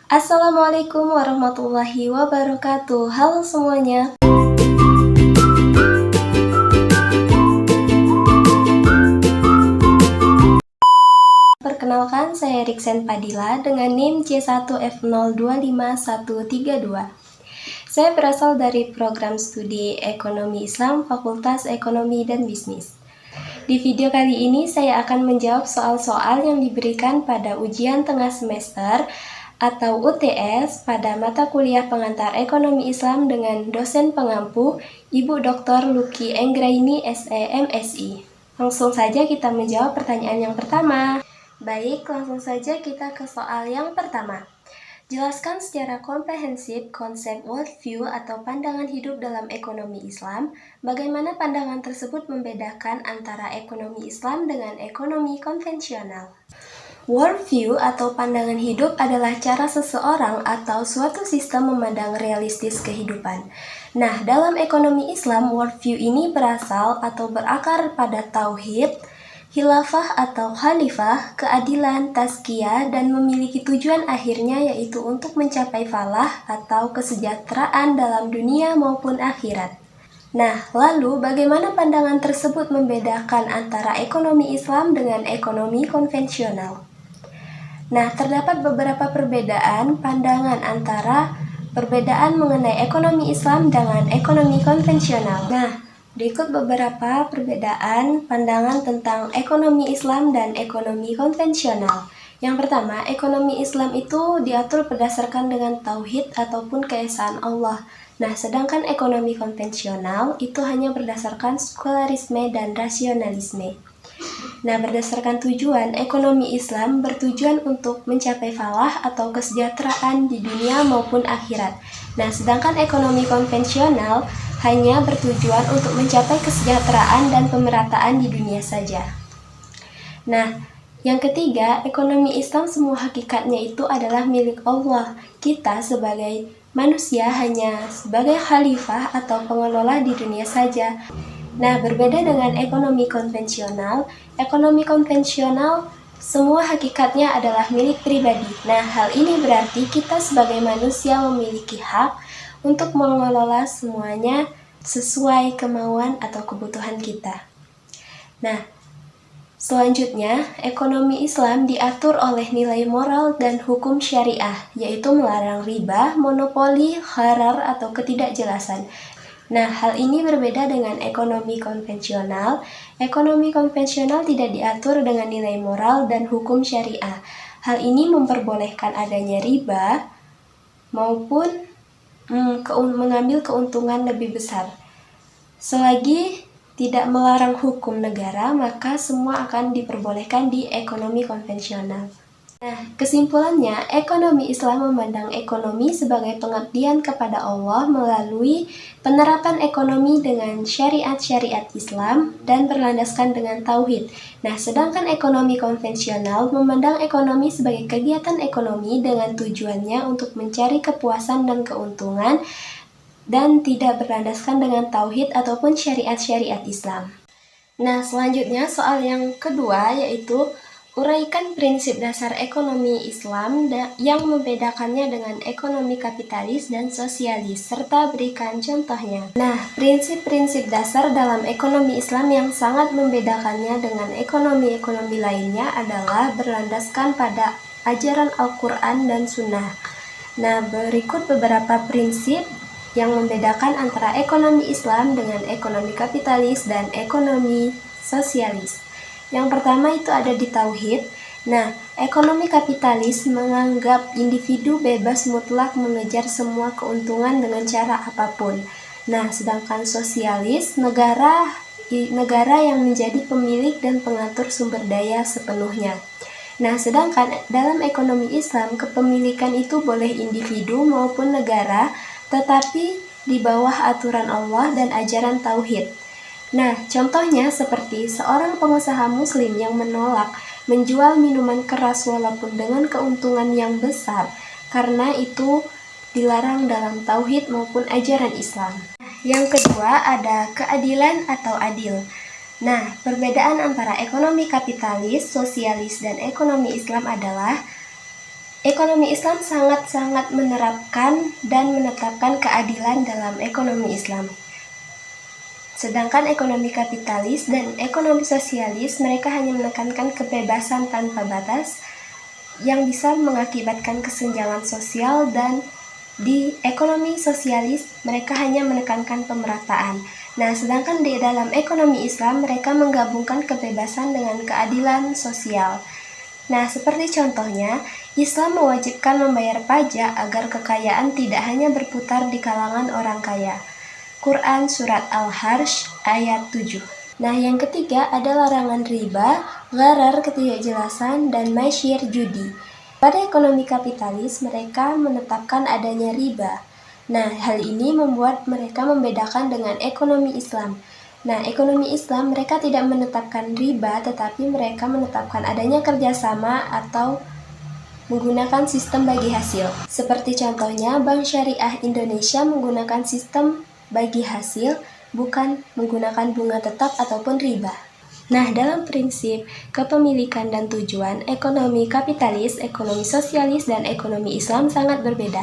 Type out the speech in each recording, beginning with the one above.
Assalamualaikum warahmatullahi wabarakatuh. Halo semuanya. Perkenalkan, saya Riksen Padilla dengan NIM C1F025132. Saya berasal dari program studi Ekonomi Islam Fakultas Ekonomi dan Bisnis. Di video kali ini saya akan menjawab soal-soal yang diberikan pada ujian tengah semester atau UTS pada mata kuliah pengantar Ekonomi Islam dengan dosen pengampu Ibu Dr. Luki Enggraini SE/MSI. Langsung saja kita menjawab pertanyaan yang pertama. Baik, langsung saja kita ke soal yang pertama. Jelaskan secara komprehensif konsep worldview atau pandangan hidup dalam ekonomi Islam. Bagaimana pandangan tersebut membedakan antara ekonomi Islam dengan ekonomi konvensional? Worldview atau pandangan hidup adalah cara seseorang atau suatu sistem memandang realistis kehidupan. Nah, dalam ekonomi Islam, worldview ini berasal atau berakar pada tauhid, khilafah atau khalifah, keadilan, tazkiyah, dan memiliki tujuan akhirnya yaitu untuk mencapai falah atau kesejahteraan dalam dunia maupun akhirat. Nah, lalu bagaimana pandangan tersebut membedakan antara ekonomi Islam dengan ekonomi konvensional? Nah, terdapat beberapa perbedaan pandangan antara perbedaan mengenai ekonomi Islam dengan ekonomi konvensional. Nah, berikut beberapa perbedaan pandangan tentang ekonomi Islam dan ekonomi konvensional. Yang pertama, ekonomi Islam itu diatur berdasarkan dengan tauhid ataupun keesaan Allah. Nah, sedangkan ekonomi konvensional itu hanya berdasarkan sekularisme dan rasionalisme. Nah, berdasarkan tujuan, ekonomi Islam bertujuan untuk mencapai falah atau kesejahteraan di dunia maupun akhirat. Nah, sedangkan ekonomi konvensional hanya bertujuan untuk mencapai kesejahteraan dan pemerataan di dunia saja. Nah, yang ketiga, ekonomi Islam semua hakikatnya itu adalah milik Allah. Kita sebagai manusia hanya sebagai khalifah atau pengelola di dunia saja. Nah, berbeda dengan ekonomi konvensional semua hakikatnya adalah milik pribadi. Nah, hal ini berarti kita sebagai manusia memiliki hak untuk mengelola semuanya sesuai kemauan atau kebutuhan kita. Nah, selanjutnya, ekonomi Islam diatur oleh nilai moral dan hukum syariah, yaitu melarang riba, monopoli, gharar, atau ketidakjelasan. Nah, hal ini berbeda dengan ekonomi konvensional. Ekonomi konvensional tidak diatur dengan nilai moral dan hukum syariah. Hal ini memperbolehkan adanya riba maupun mengambil keuntungan lebih besar. Selagi tidak melarang hukum negara, maka semua akan diperbolehkan di ekonomi konvensional. Nah, kesimpulannya, ekonomi Islam memandang ekonomi sebagai pengabdian kepada Allah melalui penerapan ekonomi dengan syariat-syariat Islam dan berlandaskan dengan tauhid. Nah, sedangkan ekonomi konvensional memandang ekonomi sebagai kegiatan ekonomi dengan tujuannya untuk mencari kepuasan dan keuntungan dan tidak berlandaskan dengan tauhid ataupun syariat-syariat Islam. Nah, selanjutnya soal yang kedua yaitu uraikan prinsip dasar ekonomi Islam yang membedakannya dengan ekonomi kapitalis dan sosialis, serta berikan contohnya. Nah, prinsip-prinsip dasar dalam ekonomi Islam yang sangat membedakannya dengan ekonomi-ekonomi lainnya adalah berlandaskan pada ajaran Al-Quran dan Sunnah. Nah, berikut beberapa prinsip yang membedakan antara ekonomi Islam dengan ekonomi kapitalis dan ekonomi sosialis. Yang pertama itu ada di tauhid. Nah, ekonomi kapitalis menganggap individu bebas mutlak mengejar semua keuntungan dengan cara apapun. Nah, sedangkan sosialis, negara yang menjadi pemilik dan pengatur sumber daya sepenuhnya. Nah, sedangkan dalam ekonomi Islam, kepemilikan itu boleh individu maupun negara, tetapi di bawah aturan Allah dan ajaran tauhid. Nah, contohnya seperti seorang pengusaha muslim yang menolak menjual minuman keras walaupun dengan keuntungan yang besar, karena itu dilarang dalam tauhid maupun ajaran Islam. Yang kedua ada keadilan atau adil. Nah, perbedaan antara ekonomi kapitalis, sosialis, dan ekonomi Islam adalah Ekonomi Islam sangat-sangat menerapkan dan menetapkan keadilan dalam ekonomi Islam. Sedangkan ekonomi kapitalis dan ekonomi sosialis mereka hanya menekankan kebebasan tanpa batas yang bisa mengakibatkan kesenjangan sosial, dan di ekonomi sosialis mereka hanya menekankan pemerataan. Nah, sedangkan di dalam ekonomi Islam mereka menggabungkan kebebasan dengan keadilan sosial. Nah, seperti contohnya, Islam mewajibkan membayar pajak agar kekayaan tidak hanya berputar di kalangan orang kaya. Quran Surat Al-Harsh ayat 7. Nah, yang ketiga ada larangan riba, gharar, ketidakjelasan, dan masyir judi. Pada ekonomi kapitalis, mereka menetapkan adanya riba. Nah, hal ini membuat mereka membedakan dengan ekonomi Islam. Nah, ekonomi Islam mereka tidak menetapkan riba, tetapi mereka menetapkan adanya kerjasama atau menggunakan sistem bagi hasil. Seperti contohnya, Bank Syariah Indonesia menggunakan sistem bagi hasil, bukan menggunakan bunga tetap ataupun riba. Nah, dalam prinsip kepemilikan dan tujuan, ekonomi kapitalis, ekonomi sosialis, dan ekonomi Islam sangat berbeda.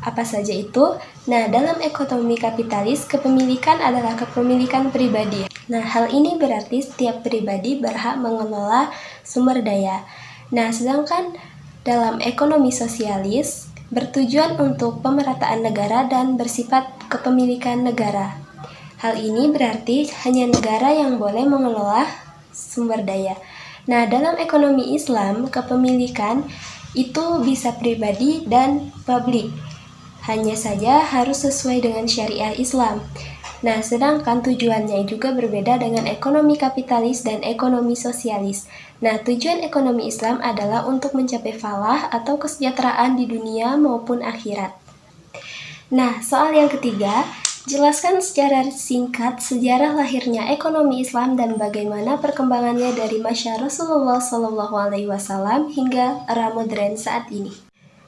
Apa saja itu? Nah, dalam ekonomi kapitalis, kepemilikan adalah kepemilikan pribadi. Nah, hal ini berarti setiap pribadi berhak mengelola sumber daya. Nah, sedangkan dalam ekonomi sosialis, bertujuan untuk pemerataan negara dan bersifat kepemilikan negara. Hal ini berarti hanya negara yang boleh mengelola sumber daya. Nah, dalam ekonomi Islam, kepemilikan itu bisa pribadi dan publik. Hanya saja harus sesuai dengan syariah Islam. Nah, sedangkan tujuannya juga berbeda dengan ekonomi kapitalis dan ekonomi sosialis. Nah, tujuan ekonomi Islam adalah untuk mencapai falah atau kesejahteraan di dunia maupun akhirat. Nah, soal yang ketiga, jelaskan secara singkat sejarah lahirnya ekonomi Islam dan bagaimana perkembangannya dari masa Rasulullah SAW hingga era modern saat ini.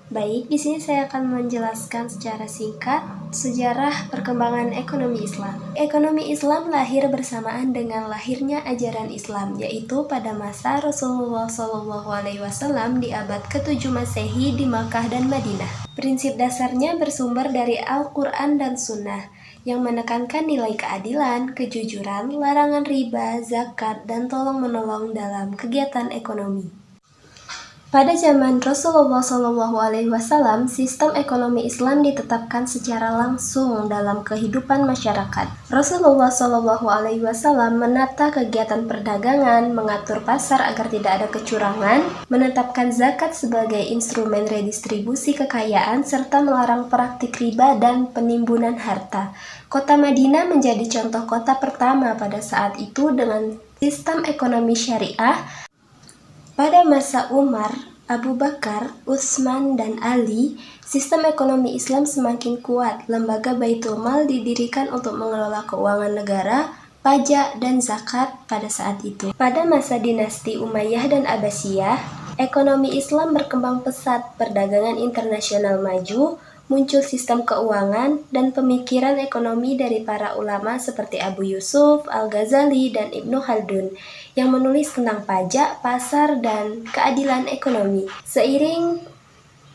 Baik, di sini saya akan menjelaskan secara singkat sejarah perkembangan ekonomi Islam. Ekonomi Islam lahir bersamaan dengan lahirnya ajaran Islam, yaitu pada masa Rasulullah SAW di abad ke-7 Masehi di Makkah dan Madinah. Prinsip dasarnya bersumber dari Al-Quran dan Sunnah, yang menekankan nilai keadilan, kejujuran, larangan riba, zakat, dan tolong-menolong dalam kegiatan ekonomi. Pada zaman Rasulullah SAW, sistem ekonomi Islam ditetapkan secara langsung dalam kehidupan masyarakat. Rasulullah SAW menata kegiatan perdagangan, mengatur pasar agar tidak ada kecurangan, menetapkan zakat sebagai instrumen redistribusi kekayaan, serta melarang praktik riba dan penimbunan harta. Kota Madinah menjadi contoh kota pertama pada saat itu dengan sistem ekonomi syariah. Pada masa Umar, Abu Bakar, Utsman, dan Ali, sistem ekonomi Islam semakin kuat. Lembaga Baitul Mal didirikan untuk mengelola keuangan negara, pajak, dan zakat pada saat itu. Pada masa dinasti Umayyah dan Abbasiyah, ekonomi Islam berkembang pesat, perdagangan internasional maju, muncul sistem keuangan dan pemikiran ekonomi dari para ulama seperti Abu Yusuf, Al-Ghazali, dan Ibnu Khaldun yang menulis tentang pajak, pasar, dan keadilan ekonomi. Seiring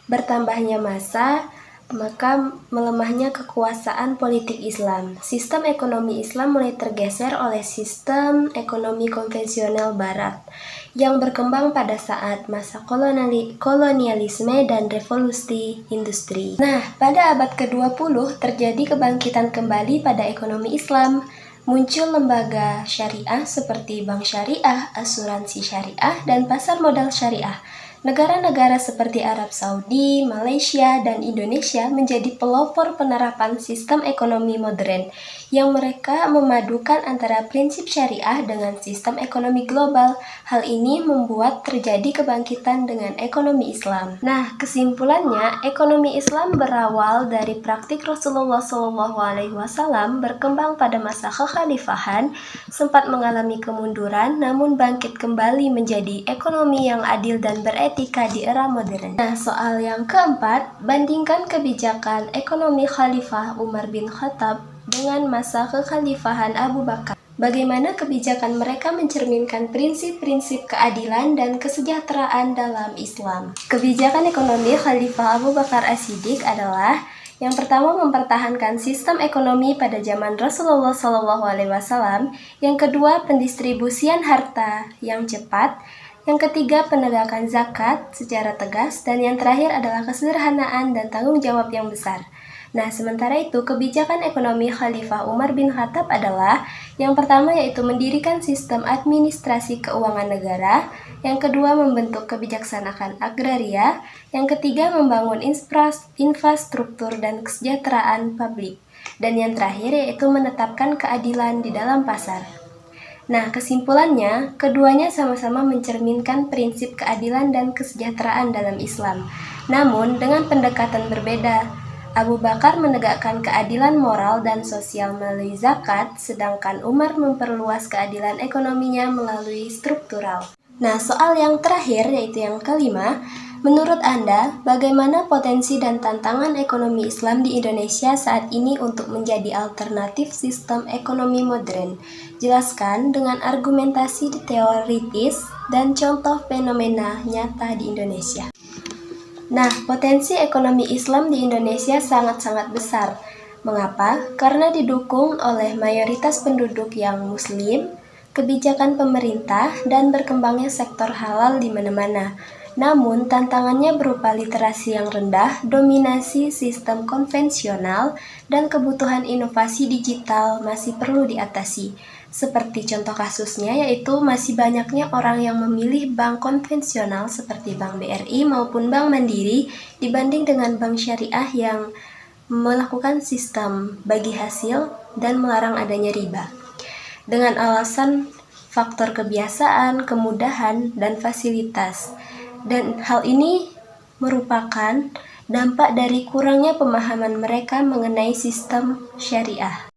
bertambahnya masa, maka melemahnya kekuasaan politik Islam. Sistem ekonomi Islam mulai tergeser oleh sistem ekonomi konvensional Barat yang berkembang pada saat masa kolonialisme dan revolusi industri. Nah, pada abad ke-20 terjadi kebangkitan kembali pada ekonomi Islam. Muncul lembaga syariah seperti bank syariah, asuransi syariah, dan pasar modal syariah. Negara-negara seperti Arab Saudi, Malaysia, dan Indonesia menjadi pelopor penerapan sistem ekonomi modern yang mereka memadukan antara prinsip syariah dengan sistem ekonomi global. Hal ini membuat terjadi kebangkitan dengan ekonomi Islam. Nah, kesimpulannya, ekonomi Islam berawal dari praktik Rasulullah SAW berkembang pada masa kekhalifahan, sempat mengalami kemunduran, namun bangkit kembali menjadi ekonomi yang adil dan beretika di era modern. Nah, soal yang keempat, bandingkan kebijakan ekonomi Khalifah Umar bin Khattab dengan masa kekhalifahan Abu Bakar. bagaimana kebijakan mereka mencerminkan prinsip-prinsip keadilan dan kesejahteraan dalam Islam. Kebijakan ekonomi Khalifah Abu Bakar As-Siddiq adalah yang pertama, mempertahankan sistem ekonomi pada zaman Rasulullah SAW. Yang kedua, pendistribusian harta yang cepat. Yang ketiga, penegakan zakat secara tegas. Dan yang terakhir adalah kesederhanaan dan tanggung jawab yang besar. Nah, sementara itu, kebijakan ekonomi Khalifah Umar bin Khattab adalah yang pertama yaitu mendirikan sistem administrasi keuangan negara, yang kedua membentuk kebijaksanaan agraria, yang ketiga membangun infrastruktur dan kesejahteraan publik, dan yang terakhir yaitu menetapkan keadilan di dalam pasar. Nah, kesimpulannya, keduanya sama-sama mencerminkan prinsip keadilan dan kesejahteraan dalam Islam, namun dengan pendekatan berbeda. Abu Bakar menegakkan keadilan moral dan sosial melalui zakat, sedangkan Umar memperluas keadilan ekonominya melalui struktural. Nah, soal yang terakhir, yaitu yang kelima, menurut Anda, bagaimana potensi dan tantangan ekonomi Islam di Indonesia saat ini untuk menjadi alternatif sistem ekonomi modern? Jelaskan dengan argumentasi teoritis dan contoh fenomena nyata di Indonesia. Nah, potensi ekonomi Islam di Indonesia sangat-sangat besar. Mengapa? Karena didukung oleh mayoritas penduduk yang Muslim, kebijakan pemerintah, dan berkembangnya sektor halal di mana-mana. Namun, tantangannya berupa literasi yang rendah, dominasi sistem konvensional, dan kebutuhan inovasi digital masih perlu diatasi. Seperti contoh kasusnya yaitu masih banyaknya orang yang memilih bank konvensional seperti Bank BRI maupun Bank Mandiri dibanding dengan bank syariah yang melakukan sistem bagi hasil dan melarang adanya riba. Dengan alasan faktor kebiasaan, kemudahan, dan fasilitas. Dan hal ini merupakan dampak dari kurangnya pemahaman mereka mengenai sistem syariah.